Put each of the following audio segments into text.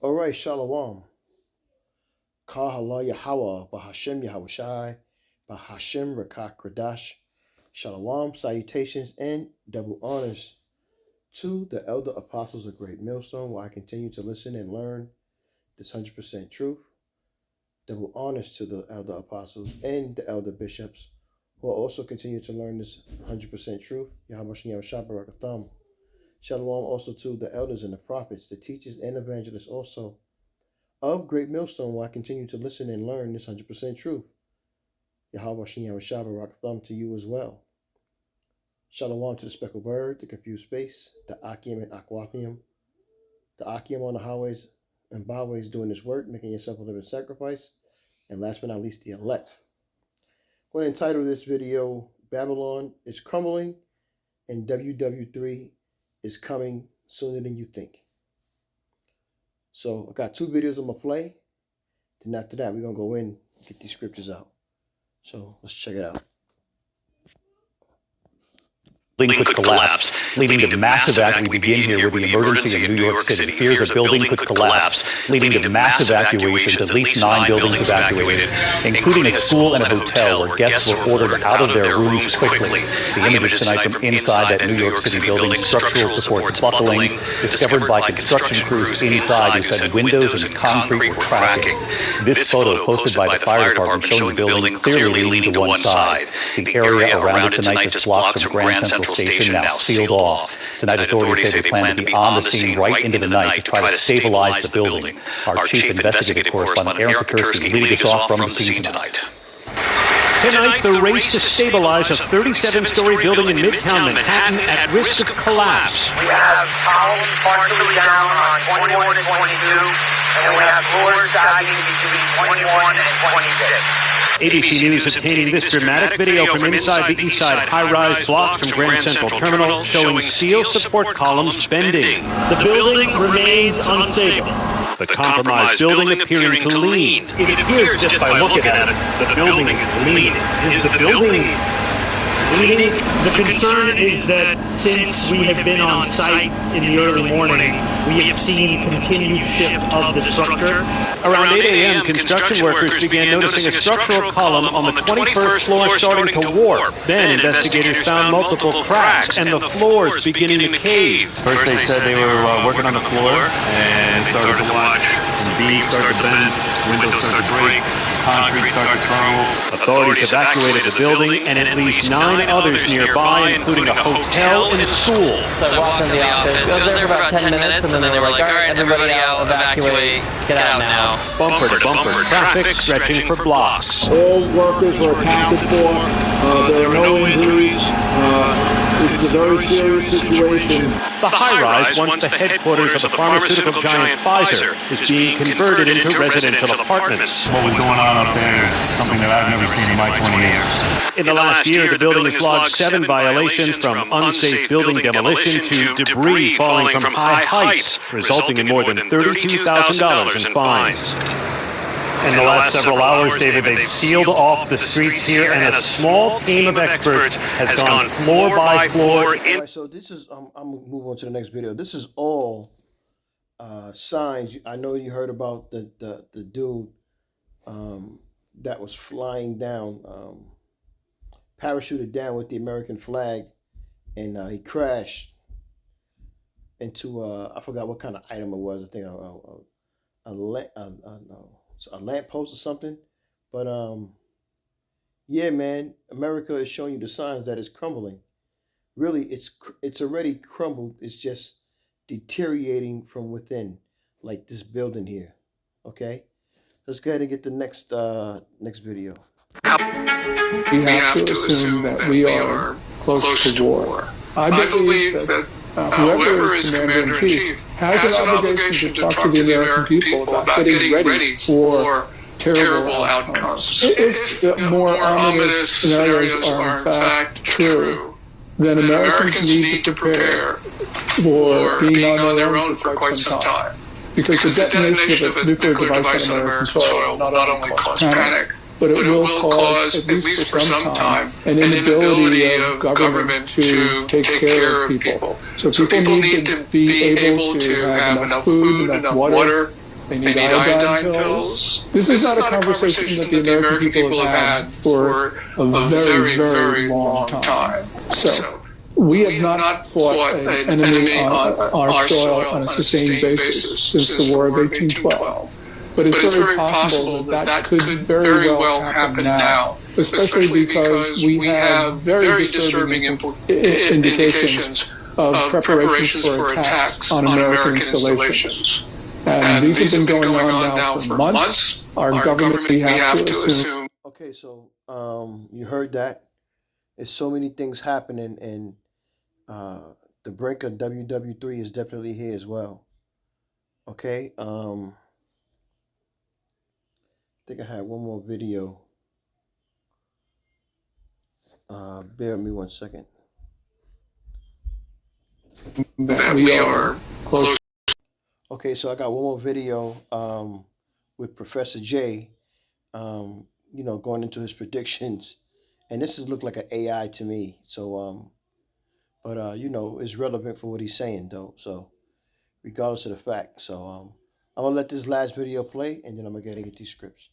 All right, Shalom. Kahala Yahweh, Bahashem Yahushai, Bahashem Rakak Kradash. Shalom, salutations, and double honors to the elder apostles of Great Millstone, where I continue to listen and learn this 100% truth. Double honors to the elder apostles and the elder bishops, who will also continue to learn this 100% truth. Yahweh Yahushua Barakatham. Shalom also to the elders and the prophets, the teachers and evangelists also of Great Millstone, where I continue to listen and learn this 100% truth. Yahweh Yahushua Barakatham to you as well. Shalom to the speckled bird, the confused space, the Akim and Aquathium, the Akim on the highways and byways doing this work, making yourself a living sacrifice, and last but not least, the elect. I'm going to entitle this video, Babylon is Crumbling and WW3 is Coming Sooner Than You Think. So I got two videos I'm going to play. Then after that, we're going to go in and get these scriptures out. So let's check it out. Building could collapse, leading to massive evacuation. We begin here with the emergency of New York City. Fears a building could collapse, leading to mass evacuations, at least 9 buildings evacuated, including a school and a hotel where guests were ordered out of their rooms quickly. The images tonight from inside that New York City building, structural supports buckling, discovered by construction crews inside who said windows and concrete were cracking. This photo posted by the fire department showing the building clearly leaning to one side. The area around it tonight just blocks from Grand Central Station now sealed off. Tonight, authorities say they plan to be on the scene right into the night to try to stabilize the building. Our chief investigative correspondent, Aaron Kukursky, leading us off from the scene tonight. Tonight, the race to stabilize a 37-story building in Midtown Manhattan at risk of collapse. We have columns partially down on 21 and 22, and we have floors sagging between 21 and 26. ABC News obtaining this dramatic video from inside the East Side high-rise blocks from Grand Central Terminal showing steel support columns bending. The building remains unstable. The compromised building appearing to lean. It appears just by looking at it, the building is leaning. Is the building leaning? The concern is that since we have been on site in the early morning, we have seen continued shift of the structure. Around 8 a.m., construction workers began noticing a structural column on the 21st floor starting to warp. Then investigators found multiple cracks and the floors beginning to cave. First they said they were working on the floor and they started to watch some beams start to bend, windows start to break, concrete start to crumble. Authorities evacuated the building and at least 9 others nearby, including a hotel and a school. So I walked in the office, I was there for about 10 minutes, and then they were like, all right, everybody out, evacuate, get out now. Bumper to bumper traffic stretching for blocks. All workers were accounted for. There are no injuries. This is a very serious situation. The high-rise, once the headquarters of the pharmaceutical giant Pfizer, is being converted into residential apartments. What was going on up there is something that I've never seen in my 20 years. In the last year, the building has lodged 7 violations from unsafe building demolition to debris falling from high heights, resulting in more than $32,000 in fines. In the last several hours, David, they've sealed off the streets here, and a small team of experts has gone floor by floor. All right, so this is, I'm going to move on to the next video. This is all signs. I know you heard about the dude that was flying down, parachuted down with the American flag, and he crashed into, I forgot what kind of item it was. I think a lamppost or something. But yeah, man, America is showing you the signs that it's crumbling. Really, it's already crumbled. It's just deteriorating from within, like this building here. Okay, let's go ahead and get the next video. We have to assume that we are close to war. I believe that whoever is Commander-in-Chief has an obligation to talk to the American people about getting ready for terrible outcomes. If the more ominous scenarios are in fact true, then Americans need to prepare for being on their own for quite some time. Because the detonation of a nuclear device on American soil not only cause panic, but it will cause, at least for some time, an inability of government to take care of people. So people need to be able to have enough food, enough water, They need iodine pills. This is not a conversation that the American people have had for a very, very long time. So we have not fought an enemy on our soil on a sustained basis since the War of 1812. But it's very possible that could very well happen now, especially because we have very disturbing indications of preparations for attacks on American installations. And these have been going on now for months. Our government, we have to assume. Okay, so you heard that. There's so many things happening, and the brink of WW3 is definitely here as well. Okay, I think I had one more video. Bear with me 1 second. That we are close. Okay, so I got one more video with Professor J, going into his predictions. And this has looked like an AI to me. So, but it's relevant for what he's saying, though. So, regardless of the fact. So, I'm going to let this last video play, and then I'm going to get these scripts.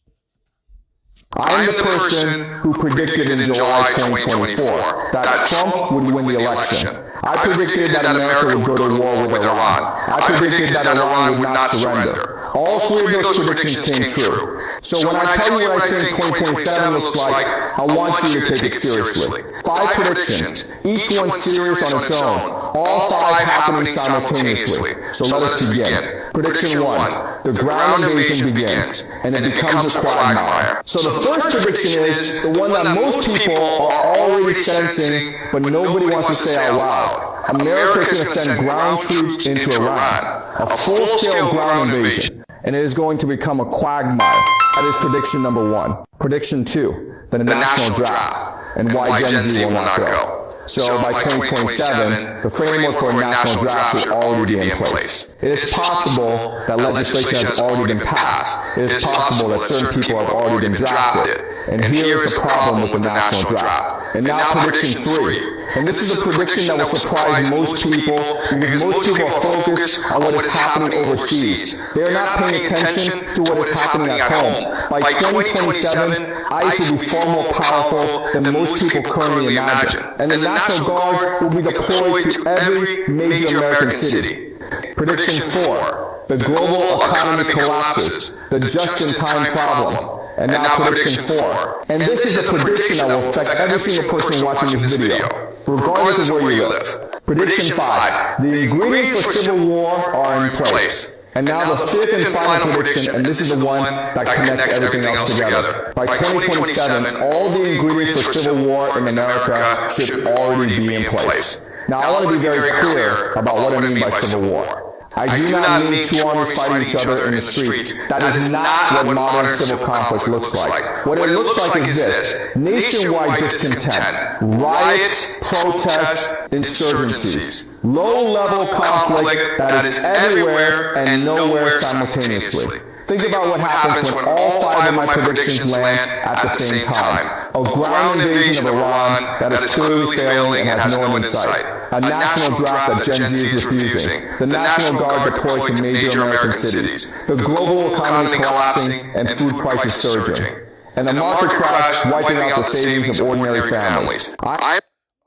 I am the person who predicted in July 2024 that Trump would win the election. I predicted that America would go to war with Iran. I predicted that Iran would not surrender. All three of those predictions came true. So when I tell you what I think 2027 looks like, I want you to take it seriously. 5 predictions, each one serious on its own, all 5 happening simultaneously. So let us begin. Prediction 1, the ground invasion begins, and it becomes a quagmire. So the first prediction is the one that most people are already sensing, but nobody wants to say out loud. America is going to send ground troops into Iran, a full-scale ground invasion, and it is going to become a quagmire. That is prediction number 1. Prediction 2, the national draft, and why Gen Z will not go. So by 2027, the framework for a national draft should already be in place. It is possible that legislation has already been passed. It is possible that certain people have already been drafted. And here is the problem with the national draft. And now prediction 3. And this is a prediction that will surprise most people because most people are focused on what is happening overseas. They are not paying attention to what is happening at home. By 2027, ICE will be far more powerful than most people currently imagine. And the National Guard will be deployed to every major American city. Prediction 4. The global economy collapses. The just-in-time problem. And now prediction 4. And this is a prediction that will affect every single person watching this video, regardless of where you live. Prediction 5. The ingredients for civil war are in place. And now the 5th and final prediction, and this is the one that connects everything else together. By 2027, all the ingredients for civil war in America should already be in place. Now I want to be very clear about what I mean by civil war. I do not mean 2 armies fighting each other in the streets. That is not what modern civil conflict looks like. What it looks like is this: nationwide discontent, riots, protests, insurgencies, low-level conflict that is everywhere and nowhere simultaneously. Think about what happens when all 5 of my predictions land at the same time. A ground invasion of Iran that is clearly failing and has no end in sight. A national draft that Gen Z is refusing. The National Guard deployed to major American cities. The global economy collapsing and food prices surging. And the market crash wiping out the savings of ordinary families. All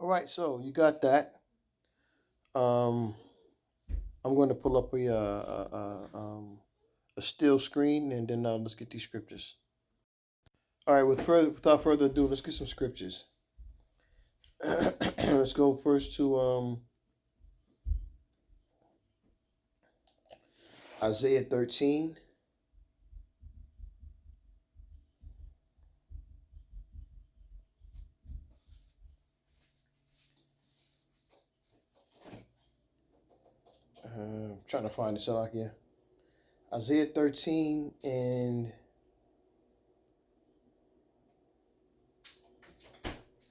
right, so you got that. I'm going to pull up a still screen, and then let's get these scriptures. All right, without further ado, let's get some scriptures. Let's go first to Isaiah 13. I'm trying to find this out here. Isaiah 13 and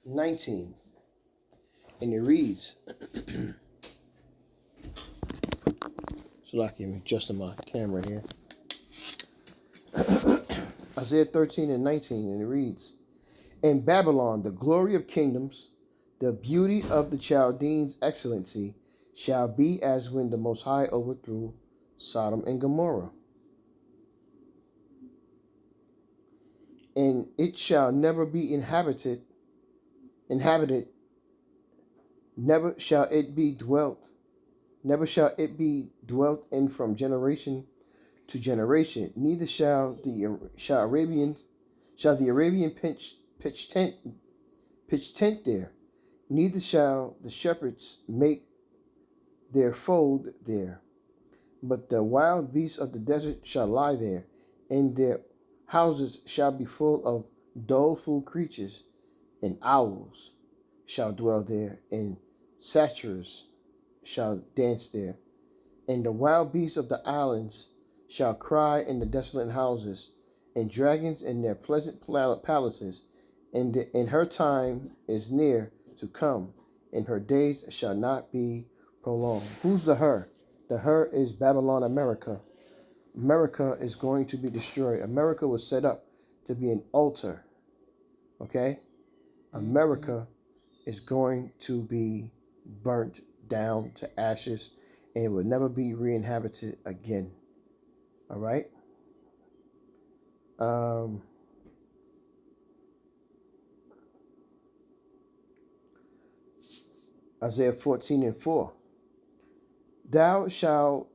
19. And it reads, so I can adjust my camera here. Isaiah 13 and 19, and it reads, in Babylon, the glory of kingdoms, the beauty of the Chaldeans' excellency, shall be as when the Most High overthrew Sodom and Gomorrah. and it shall never be inhabited, never shall it be dwelt, never shall it be dwelt in from generation to generation. Neither shall the Arabian pitch tent there. Neither shall the shepherds make their fold there. But the wild beasts of the desert shall lie there, and their houses shall be full of doleful creatures, and owls shall dwell there, and satyrs shall dance there. And the wild beasts of the islands shall cry in the desolate houses, and dragons in their pleasant palaces. And her time is near to come, and her days shall not be prolonged. Who's the her? The her is Babylon, America. America is going to be destroyed. America was set up to be an altar. Okay? America is going to be burnt down to ashes, and it will never be re-inhabited again. All right? Isaiah 14:4. Thou shalt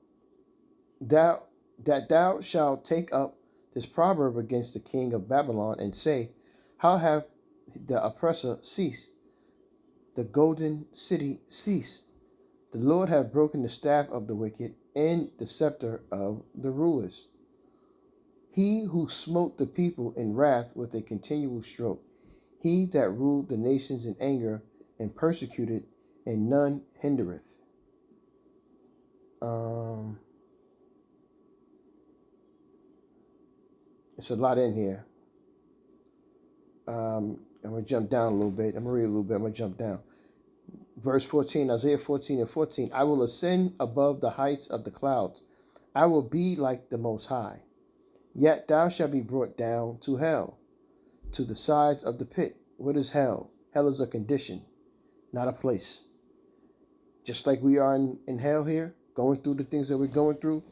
take up this proverb against the king of Babylon, and say, how have the oppressor ceased, the golden city ceased? The Lord hath broken the staff of the wicked, and the scepter of the rulers. He who smote the people in wrath with a continual stroke, he that ruled the nations in anger and persecuted, and none hindereth. It's a lot in here. I'm going to jump down a little bit. I'm going to read a little bit. I'm going to jump down. Verse 14, Isaiah 14:14. I will ascend above the heights of the clouds. I will be like the Most High. Yet thou shalt be brought down to hell, to the sides of the pit. What is hell? Hell is a condition, not a place. Just like we are in hell here, going through the things that we're going through,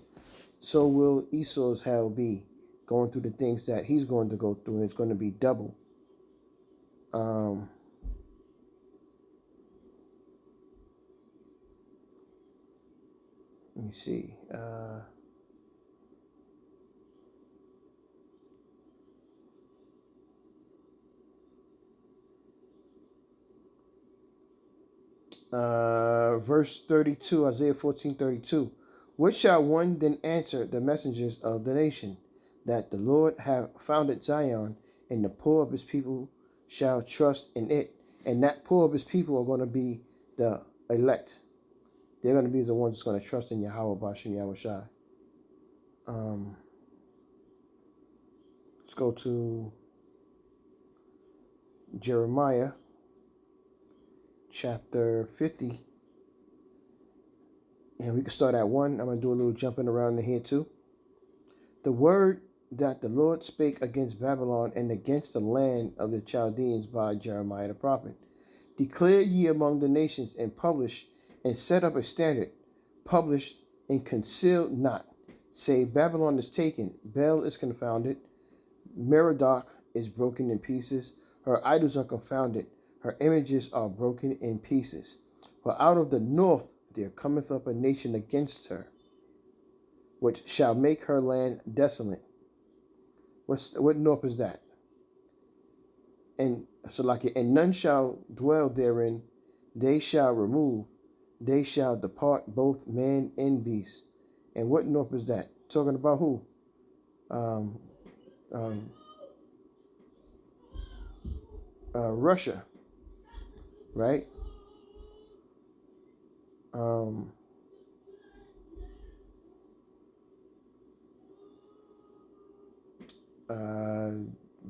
so will Esau's hell be, going through the things that he's going to go through, and it's going to be double. Let me see. Verse 32, Isaiah 14:32. What shall one then answer the messengers of the nation? That the Lord hath founded Zion, and the poor of his people shall trust in it. And that poor of his people are going to be the elect. They're going to be the ones that's going to trust in Yahweh Bashem Yahweh Shai. Let's go to Jeremiah chapter 50. And we can start at 1. I'm going to do a little jumping around in here too. The word that the Lord spake against Babylon and against the land of the Chaldeans by Jeremiah the prophet. Declare ye among the nations, and publish, and set up a standard. Publish and conceal not. Say, Babylon is taken, Bel is confounded, Merodach is broken in pieces, her idols are confounded, her images are broken in pieces. For out of the north there cometh up a nation against her, which shall make her land desolate. What north is that? And so and none shall dwell therein, they shall remove, they shall depart both man and beast. And what north is that? Talking about who? Russia, right?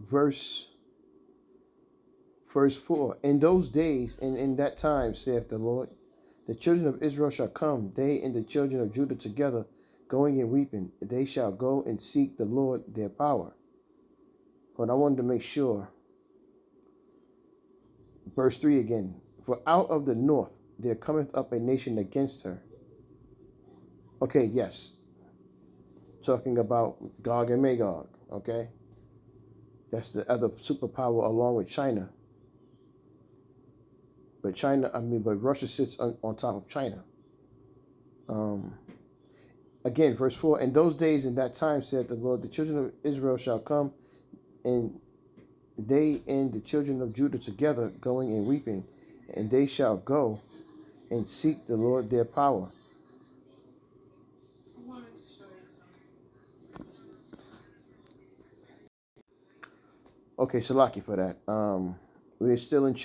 Verse 4. In those days and in that time, saith the Lord, the children of Israel shall come, they and the children of Judah together, going and weeping. They shall go and seek the Lord their power. But I wanted to make sure. Verse 3 again. For out of the north there cometh up a nation against her. Okay, yes. Talking about Gog and Magog, okay? That's the other superpower along with China. But Russia sits on top of China. Um, Again, verse 4, in those days in that time, said the Lord, the children of Israel shall come, and they and the children of Judah together, going and weeping, and they shall go and seek the Lord their power. Okay, Salaki for that. We're still in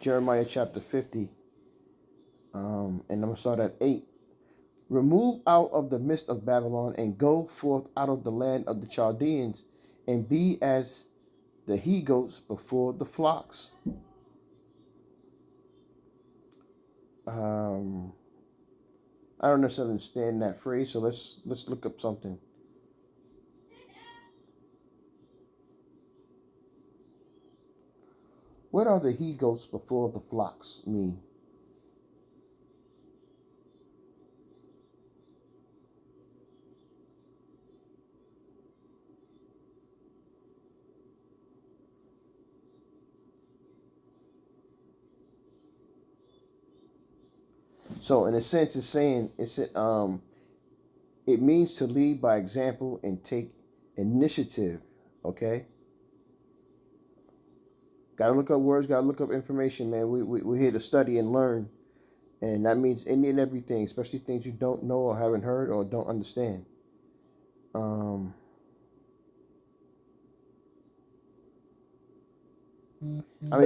Jeremiah chapter 50, and I'm going to start at 8. Remove out of the midst of Babylon, and go forth out of the land of the Chaldeans, and be as the he-goats before the flocks. I don't necessarily understand that phrase, so let's look up something. What are the he-goats before the flocks mean? So in a sense, it means to lead by example and take initiative. Okay, gotta look up words, gotta look up information, man. We're here to study and learn, and that means any and everything, especially things you don't know or haven't heard or don't understand. Chapter 50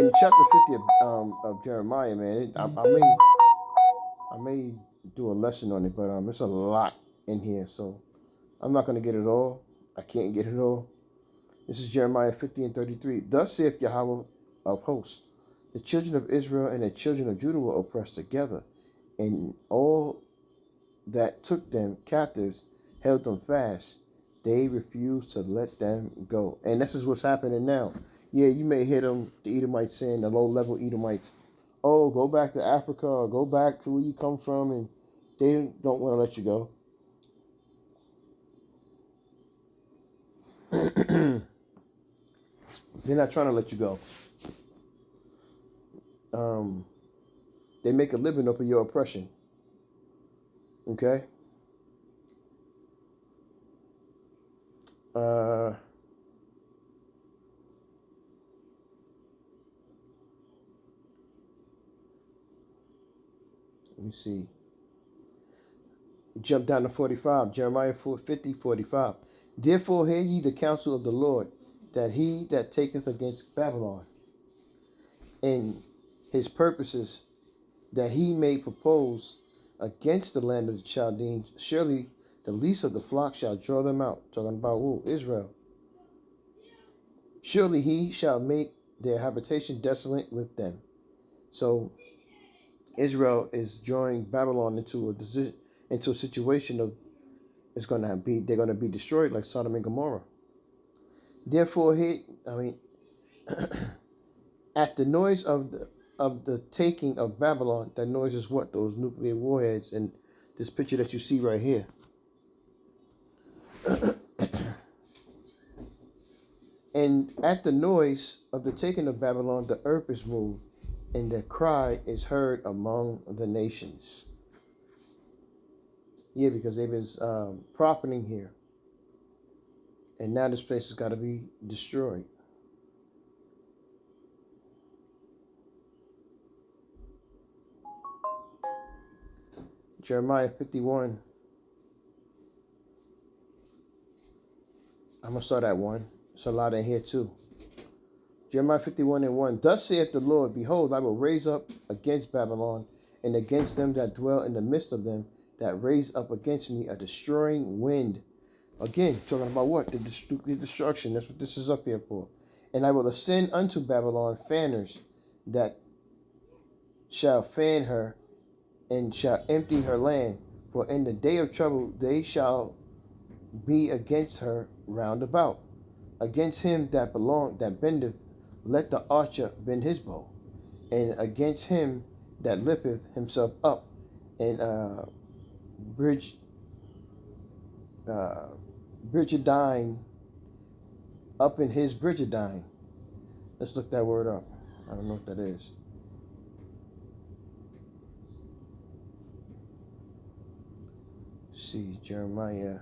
of Jeremiah, man. I may do a lesson on it, but it's a lot in here, so I'm not going to get it all. I can't get it all. This is Jeremiah 50 and 33. Thus saith Yahweh of hosts, the children of Israel and the children of Judah were oppressed together, and all that took them captives held them fast. They refused to let them go. And this is what's happening now. Yeah, you may hear them, the Edomites saying, the low-level Edomites, oh, go back to Africa or go back to where you come from, and they don't want to let you go. They're not trying to let you go. They make a living off of your oppression. Okay? Let me see. Jump down to 45. Jeremiah 50, 45. Therefore hear ye the counsel of the Lord, that he that taketh against Babylon, and his purposes that he may propose against the land of the Chaldeans, surely the least of the flock shall draw them out. Talking about who? Israel. Surely he shall make their habitation desolate with them. So Israel is drawing Babylon into a situation of they're going to be destroyed like Sodom and Gomorrah. Therefore, at the noise of the taking of Babylon, that noise is what? Those nuclear warheads and this picture that you see right here. And at the noise of the taking of Babylon, the earth is moved, and the cry is heard among the nations. Yeah, because they've been profiting here. And now this place has got to be destroyed. Jeremiah 51. I'm going to start at 1. It's a lot in here too. Jeremiah 51 and 1. Thus saith the Lord, behold, I will raise up against Babylon, and against them that dwell in the midst of them, that raise up against me a destroying wind. Again, talking about what? The destruction. That's what this is up here for. And I will ascend unto Babylon fanners that shall fan her, and shall empty her land. For in the day of trouble they shall be against her round about. Against him that bendeth, let the archer bend his bow. And against him that lifteth himself up, and Bridgedine up in his Bridgidine. Let's look that word up. I don't know what that is. Let's see, Jeremiah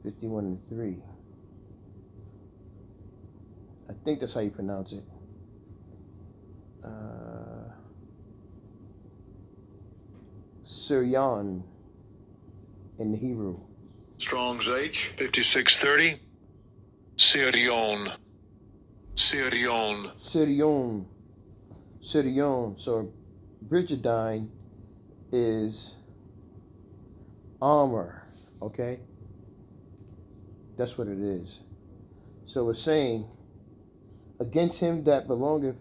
51:3. I think that's how you pronounce it. Syrian in the Hebrew. Strong's H 5630. Syrian. Syrian. Syrian. Syrian. So Bridgidine is armor. Okay? That's what it is. So it's saying, against him that belongeth,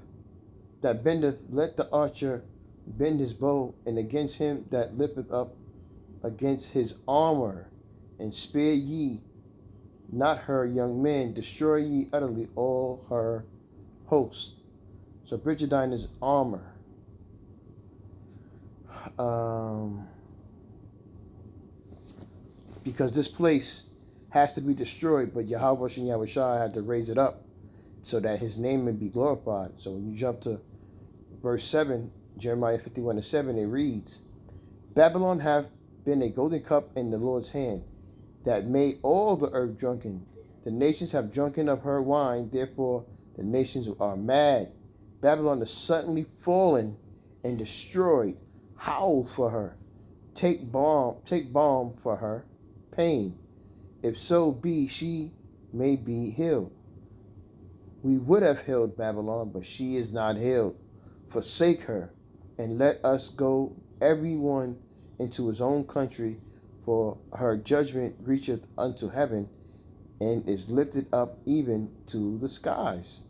that bendeth, let the archer bend his bow, and against him that lifteth up against his armor, and spare ye not her young men, destroy ye utterly all her host. So Bridgidine is armor. Because this place has to be destroyed, but Yahweh and Yahushua had to raise it up so that his name may be glorified. So when you jump to verse 7, Jeremiah 51:7, it reads, Babylon hath been a golden cup in the Lord's hand, that made all the earth drunken. The nations have drunken of her wine, therefore the nations are mad. Babylon is suddenly fallen and destroyed. Howl for her. Take balm for her pain. If so be she may be healed. We would have healed Babylon, but she is not healed. Forsake her, and let us go every one into his own country, for her judgment reacheth unto heaven, and is lifted up even to the skies.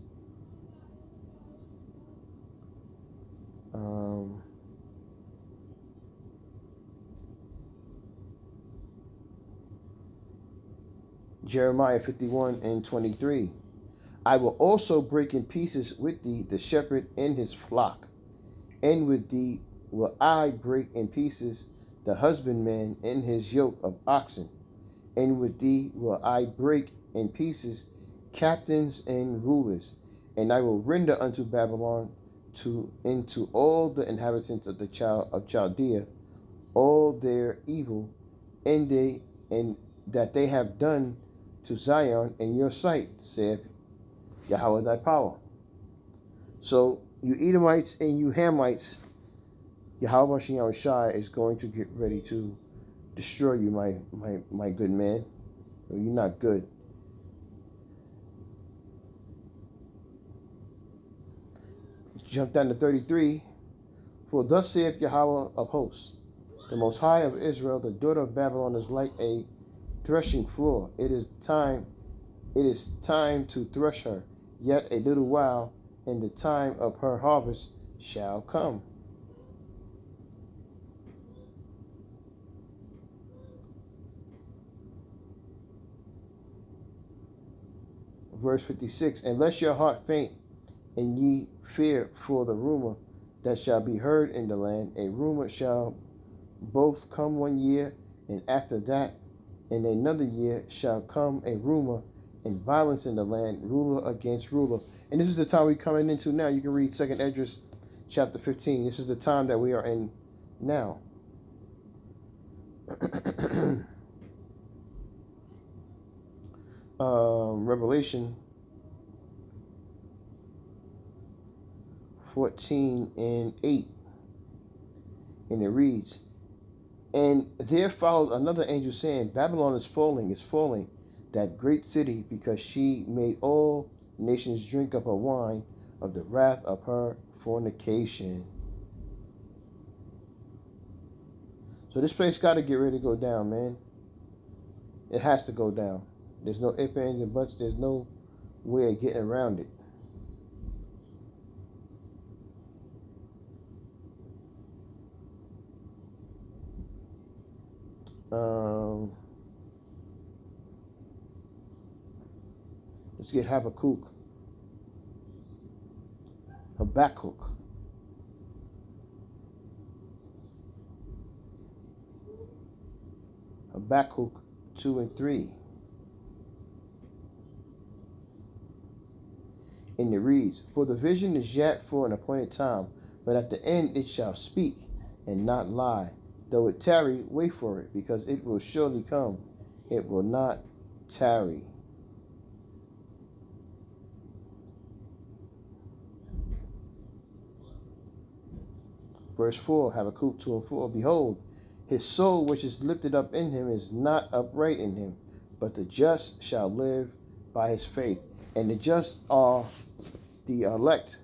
Jeremiah 51:23. I will also break in pieces with thee the shepherd and his flock, and with thee will I break in pieces the husbandman and his yoke of oxen, and with thee will I break in pieces captains and rulers, and I will render unto Babylon into all the inhabitants of Chaldea all their evil, and that they have done to Zion in your sight, saith Yahweh thy power. So you Edomites and you Hamites, Yahweh Shai is going to get ready to destroy you, my good man. You're not good. Jump down to 33. For thus saith Yahweh of hosts, the Most High of Israel, the daughter of Babylon is like a threshing floor. It is time to thresh her. Yet a little while, and the time of her harvest shall come. Verse 56, unless your heart faint, and ye fear for the rumor that shall be heard in the land, a rumor shall both come 1 year, and after that in another year shall come a rumor and violence in the land, ruler against ruler. And this is the time we're coming into now. You can read 2nd Esdras chapter 15. This is the time that we are in now. Revelation 14:8. And it reads, and there followed another angel saying, Babylon is falling, that great city, because she made all nations drink of her wine, of the wrath of her fornication. So this place got to get ready to go down, man. It has to go down. There's no ifs, ands, and buts. There's no way of getting around it. Let's get Habakkuk. Habakkuk 2 and 3. And it reads, "For the vision is yet for an appointed time, but at the end it shall speak, and not lie. Though it tarry, wait for it, because it will surely come. It will not tarry." Verse 4, Habakkuk 2 and 4. "Behold, his soul which is lifted up in him is not upright in him, but the just shall live by his faith." And the just are the elect,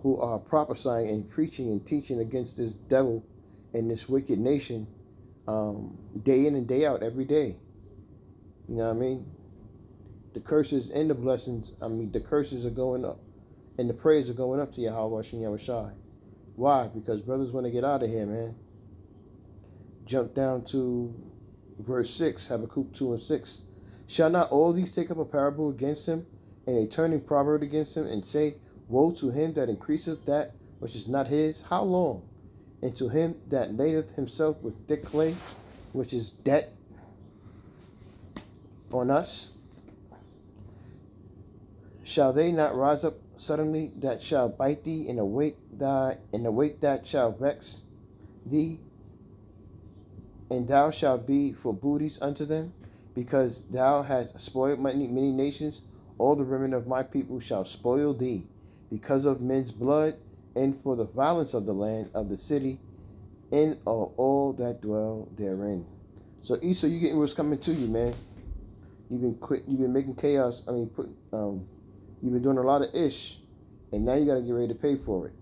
who are prophesying and preaching and teaching against this devil and this wicked nation, day in and day out, every day. You know what I mean? The curses and the blessings, the curses are going up and the prayers are going up to Yahweh and Yahushai. Why? Because brothers want to get out of here, man. Jump down to verse 6, Habakkuk 2 and 6. "Shall not all these take up a parable against him, and a turning proverb against him, and say, Woe to him that increaseth that which is not his? How long? And to him that ladeth himself with thick clay, which is debt on us? Shall they not rise up suddenly that shall bite thee, and await that shall vex thee? And thou shalt be for booties unto them, because thou hast spoiled many nations. All the remnant of my people shall spoil thee, because of men's blood, and for the violence of the land, of the city, and of all that dwell therein." So Esau, you getting what's coming to you, man. You've been making chaos. You've been doing a lot of ish, and now you got to get ready to pay for it.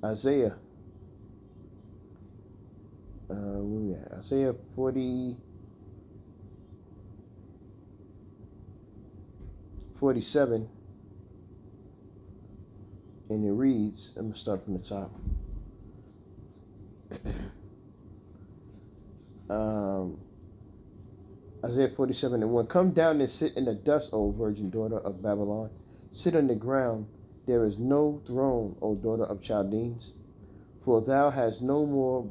Isaiah. Isaiah 47, and it reads, I'm going to start from the top. Isaiah 47 and 1. "Come down and sit in the dust, O virgin daughter of Babylon. Sit on the ground. There is no throne, O daughter of Chaldeans. For thou shalt no more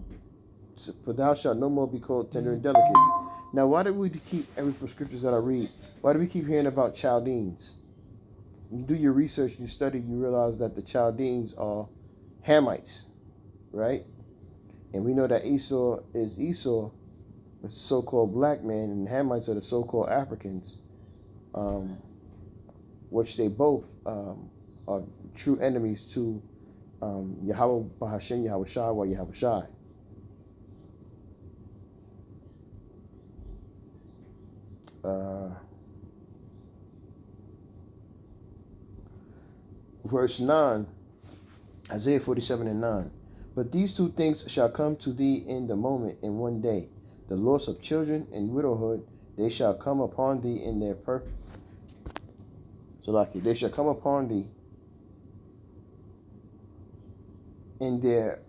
be called tender and delicate." Now, why do we keep, every scriptures that I read, why do we keep hearing about Chaldeans? You do your research, you study, you realize that the Chaldeans are Hamites, right? And we know that Esau, the so-called black man, and Hamites are the so-called Africans, which they both are true enemies to Yahweh Bahashem Yahushai or Yahushai. Verse 9, Isaiah 47 and 9. "But these two things shall come to thee in the moment, in one day. The loss of children and widowhood, they shall come upon thee in their they shall come upon thee in their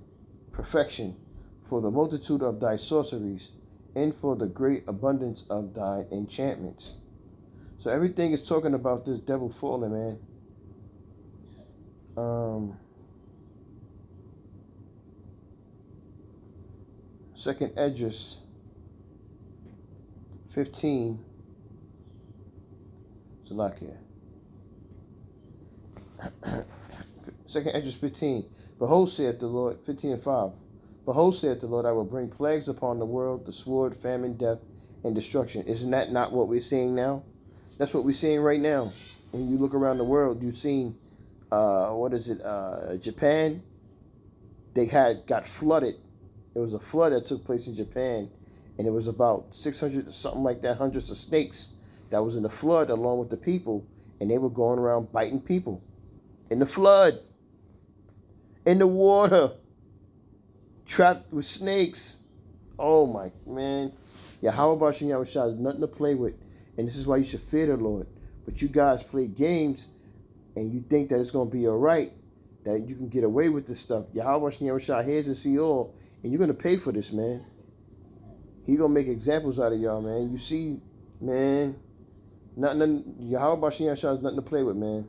perfection, for the multitude of thy sorceries, and for the great abundance of thy enchantments." So everything is talking about this devil falling, man. Second Esdras 15. Salakia. Second Esdras 15. "Behold, saith the Lord," 15 and 5. "Behold, saith the Lord, I will bring plagues upon the world, the sword, famine, death, and destruction." Isn't that not what we're seeing now? That's what we're seeing right now. When you look around the world, you've seen, Japan. They got flooded. It was a flood that took place in Japan, and it was about 600, something like that, hundreds of snakes that was in the flood along with the people, and they were going around biting people in the flood, in the water, trapped with snakes. Oh my man. Yahweh Bashem Yahushua is nothing to play with, and this is why you should fear the Lord. But you guys play games, and you think that it's going to be all right, that you can get away with this stuff. Yahweh Bashem Yahushua hears and see all, and you're going to pay for this, man. He going to make examples out of y'all, man. You see, man, nothing. Yahweh Bashem Yahushua is nothing to play with, man.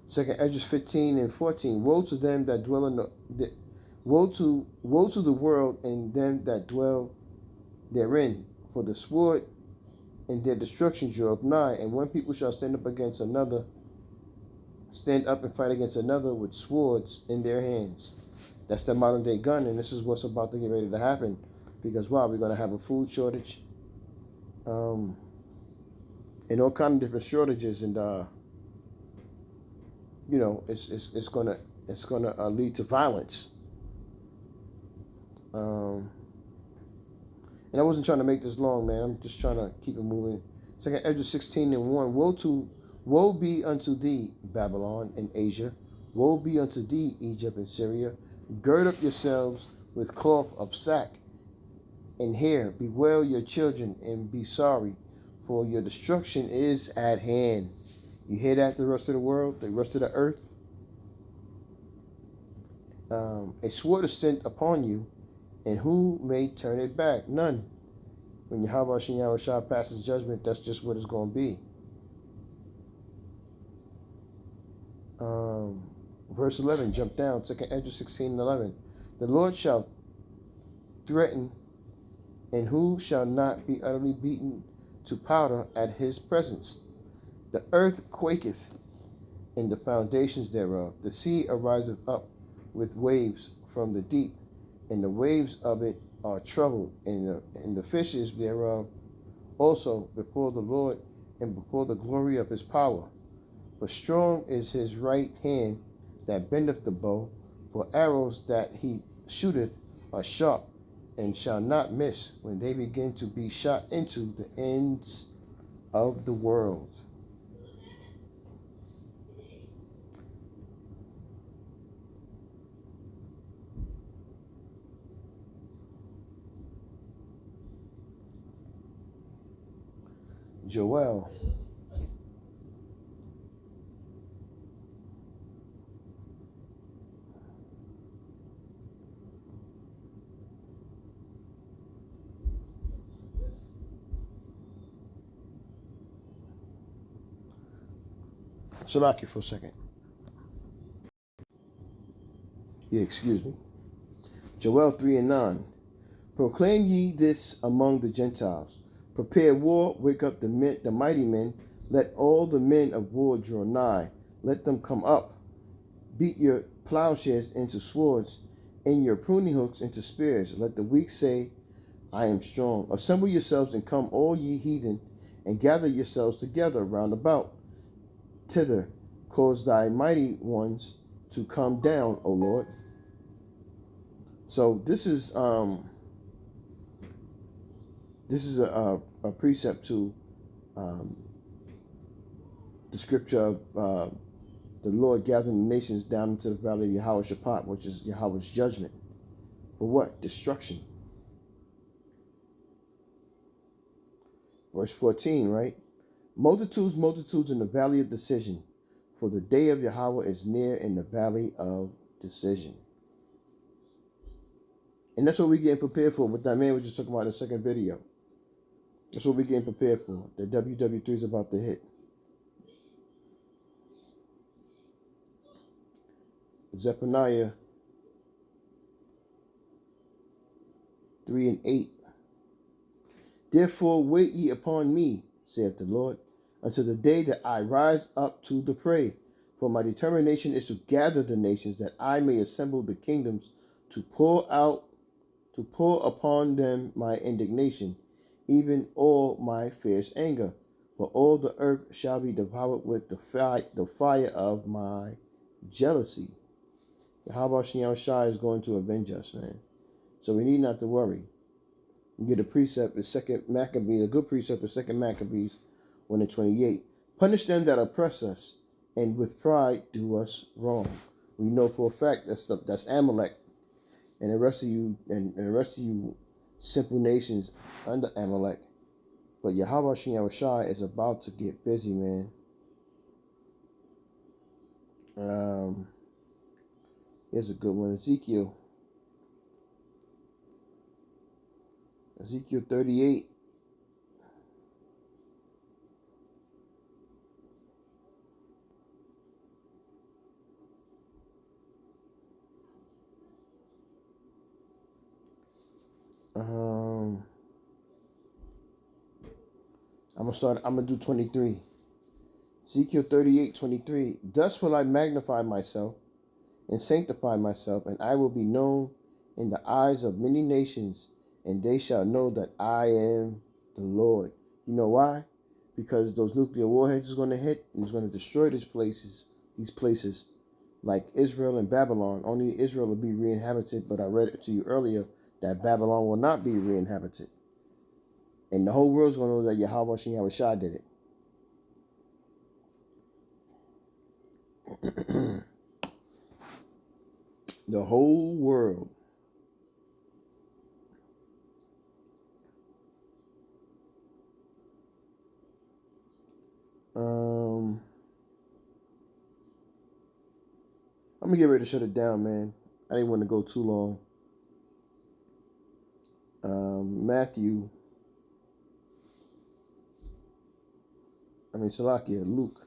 Second Esdras 15 and 14. Woe to them that dwell in woe to the world and them that dwell therein, for the sword and their destruction draweth nigh, and one people shall stand up and fight against another with swords in their hands. That's the modern day gun, and this is what's about to get ready to happen. Because wow, we're gonna have a food shortage, and all kind of different shortages, and it's gonna lead to violence. And I wasn't trying to make this long, man. I'm just trying to keep it moving. Second Ezra 16 and 1. Woe be unto thee, Babylon and Asia. Woe be unto thee, Egypt and Syria. Gird up yourselves with cloth of sack and hair. Bewail your children and be sorry, for your destruction is at hand. You hear that, the rest of the world, the rest of the earth? A sword is sent upon you, and who may turn it back? None. When Yahweh Shem Yahushua passes judgment, that's just what it's going to be. Verse 11, jump down, 2nd Ezra 16 and 11. The Lord shall threaten, and who shall not be utterly beaten to powder at his presence? The earth quaketh in the foundations thereof. The sea ariseth up with waves from the deep, and the waves of it are troubled, and the fishes thereof also before the Lord and before the glory of his power. But strong is his right hand that bendeth the bow, for arrows that he shooteth are sharp, and shall not miss when they begin to be shot into the ends of the world. Joel Salaki for a second. Yeah, excuse me. Joel 3 and 9. Proclaim ye this among the Gentiles. Prepare war, wake up the mighty men. Let all the men of war draw nigh. Let them come up. Beat your plowshares into swords, and your pruning hooks into spears. Let the weak say, I am strong. Assemble yourselves and come, all ye heathen, and gather yourselves together round about. Thither cause thy mighty ones to come down, O Lord. So this is a precept to the scripture of the Lord gathering the nations down into the valley of Yahweh Shaphat, which is Yahweh's judgment. For what? Destruction. Verse 14, right? Multitudes, multitudes in the valley of decision, for the day of Yahweh is near in the valley of decision. And that's what we're getting prepared for, what that man was just talking about in the second video. That's what we're getting prepared for. The WW3 is about to hit. Zephaniah 3 and 8. Therefore wait ye upon me, saith the Lord, until the day that I rise up to the prey. For my determination is to gather the nations, that I may assemble the kingdoms, to pour upon them my indignation, even all my fierce anger. For all the earth shall be devoured with the fire of my jealousy. Yahweh Shem Shai is going to avenge us, man. So we need not to worry. You get a precept in 2 Maccabees, a good precept in 2 Maccabees 1 and 28. Punish them that oppress us, and with pride do us wrong. We know for a fact that's Amalek, and the rest of you simple nations under Amalek. But Yahweh Shem Shai is about to get busy, man. Here's a good one. Ezekiel 38. I'm gonna do 23. Ezekiel 38:23. Thus will I magnify myself and sanctify myself, and I will be known in the eyes of many nations, and they shall know that I am the Lord. You know why? Because those nuclear warheads is going to hit and it's going to destroy these places like Israel and Babylon. Only Israel will be re-inhabited, but I read it to you earlier that Babylon will not be re-inhabited. And the whole world's going to know that Yahweh Shem Yahweh Shai did it. The whole world. I'm gonna get ready to shut it down, man. I didn't want to go too long. Luke.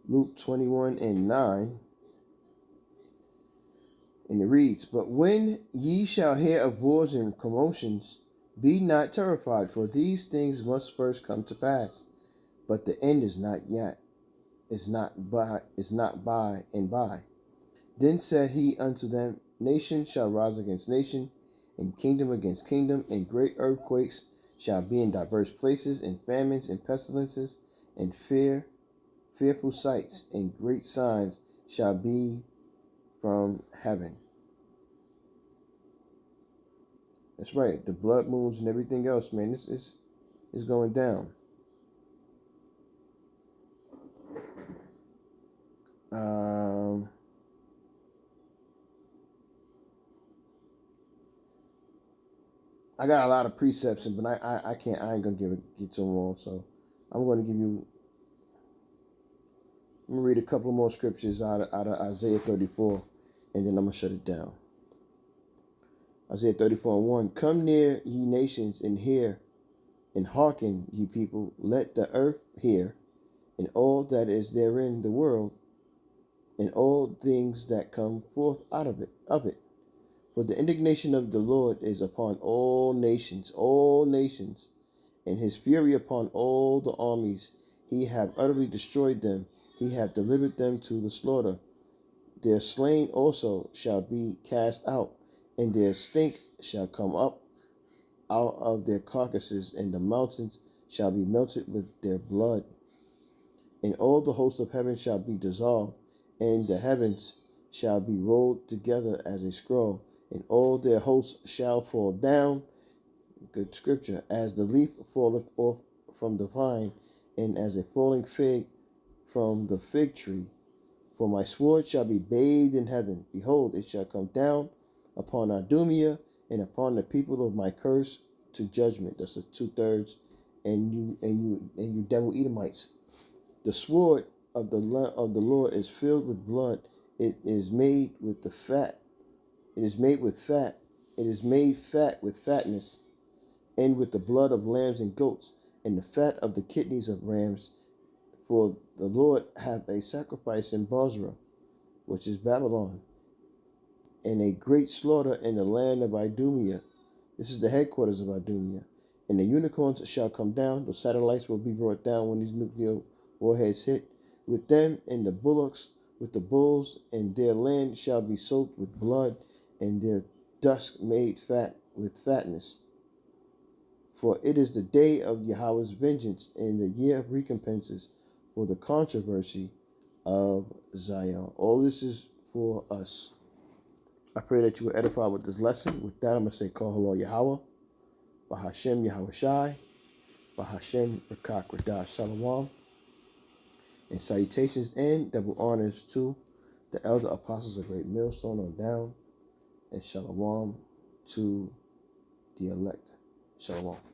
Luke 21:9. And it reads, But when ye shall hear of wars and commotions, be not terrified, for these things must first come to pass. But the end is not yet, is not by and by. Then said he unto them, Nation shall rise against nation, and kingdom against kingdom, and great earthquakes shall be in diverse places, and famines and pestilences, and fearful sights, and great signs shall be from heaven. That's right. The blood moons and everything else, man, this is going down. I got a lot of precepts, but I can't. I ain't gonna get to them all. So I'm gonna read a couple more scriptures out of Isaiah 34, and then I'm gonna shut it down. Isaiah 34:1. Come near, ye nations, and hear, and hearken, ye people. Let the earth hear, and all that is therein, the world, and all things that come forth out of it. For the indignation of the Lord is upon all nations, and his fury upon all the armies. He hath utterly destroyed them. He hath delivered them to the slaughter. Their slain also shall be cast out, and their stink shall come up out of their carcasses, and the mountains shall be melted with their blood. And all the hosts of heaven shall be dissolved, and the heavens shall be rolled together as a scroll, and all their hosts shall fall down. Good scripture. As the leaf falleth off from the vine, and as a falling fig from the fig tree. For my sword shall be bathed in heaven. Behold, it shall come down upon Idumea and upon the people of my curse to judgment. That's the 2/3. And you devil Edomites. The sword of the Lord is filled with blood. It is made with the fat. It is made with fat. It is made fat with fatness, and with the blood of lambs and goats, and the fat of the kidneys of rams. For the Lord hath a sacrifice in Bozrah, which is Babylon, and a great slaughter in the land of Idumea. This is the headquarters of Idumea. And the unicorns shall come down. The satellites will be brought down when these nuclear warheads hit. With them and the bullocks, with the bulls, and their land shall be soaked with blood, and their dust made fat with fatness. For it is the day of Yahweh's vengeance, and the year of recompenses, for the controversy of Zion. All this is for us. I pray that you were edified with this lesson. With that, I'm going to say, Call Halal Yahweh, Bahashem Yahweh Shai, Bahashem Rakak Radash Shalom, and salutations and double honors to the elder apostles of Great Millstone on down, and Shalom to the elect. Shalom.